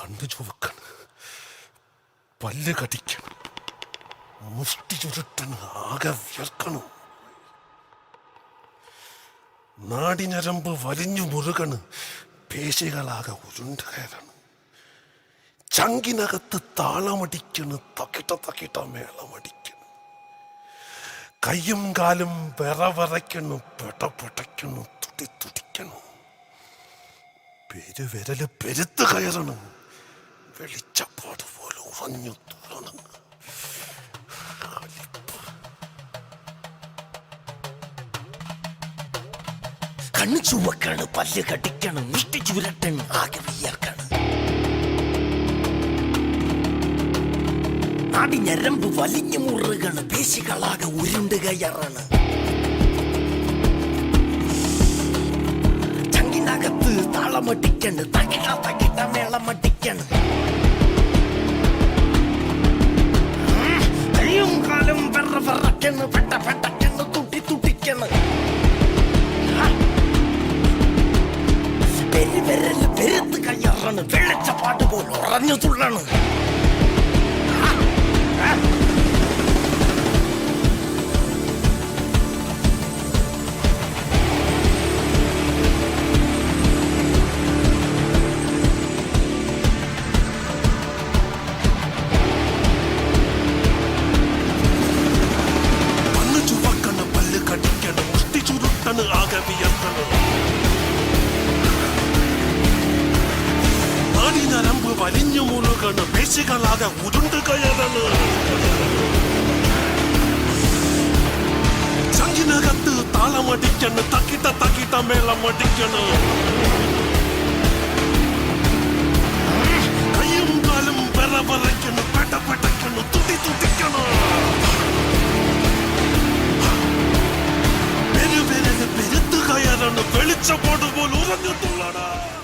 കണ്ണു ചുവക്കണം, പല്ല് കടിക്കണം, മുഷ്ടി ചുരുട്ടണം, ആകെ വിയർക്കണം, നാടിഞരമ്പ് വലിഞ്ഞു മുറുകണ്, പേശികളാകെ ഉരുണ്ട് കയറണം, ചങ്കിനകത്ത് താളമടിക്കണ്, തക്കിട്ട മേളമടിക്കണ്, കയ്യും കാലും വിറവിറയ്ക്കണു, പെടപെടയ്ക്കണു, തുടിക്കണം, പെരുവിരല് പെരുത്ത് കയറണം, വെളിച്ചപ്പാട് പോലെ ഉറഞ്ഞു തുറണം. കണ്ണു ചുവക്കാണ്, പല്ല് കടിക്കണം, മുഷ്ടി ചുരട്ടണ്, ആകെ വിയർക്കാണ്, നാടിഞരമ്പ് വലിഞ്ഞു മുറുകണ്, പേശികളാകെ ഉരുണ്ട് കയറാണ്, ചങ്കിനകത്ത് താളമടിക്കണ്, തകിട്ട മേളമടിക്കണ്, കയ്യും കാലും വിറവിറക്കണ്, പെട്ടക്കണ്, തുടിക്കണ്, പെരുവിരല് പെരുത്ത് കയ്യാറാണ്, വെളിച്ചപ്പാട്ട് പോലെ ഉറഞ്ഞു തുള്ളണ്. കണ്ണു ചുവക്കണ്, പല്ല് കടിക്കണ്, മുഷ്ടി ചുരുട്ടണ്, ആകെ വിയർക്കണ്, നാടിഞരമ്പ് വലിഞ്ഞു മുറുകണ്, പേശികളാകെ ഉരുണ്ട് കയറണ്, ചങ്കിനകത്ത് താളമടിക്കണ്, തക്കിട്ട മേളമടിക്കണ്, കയ്യും കാലും വിറവിറയ്ക്കണ്, പെടപെടയ്ക്കണ്, തുടിക്കണം, പെരുവിരല് പെരുത്ത് കയറണ്, വെളിച്ചപ്പാട് പോലെ ഉറഞ്ഞു തുള്ളണം.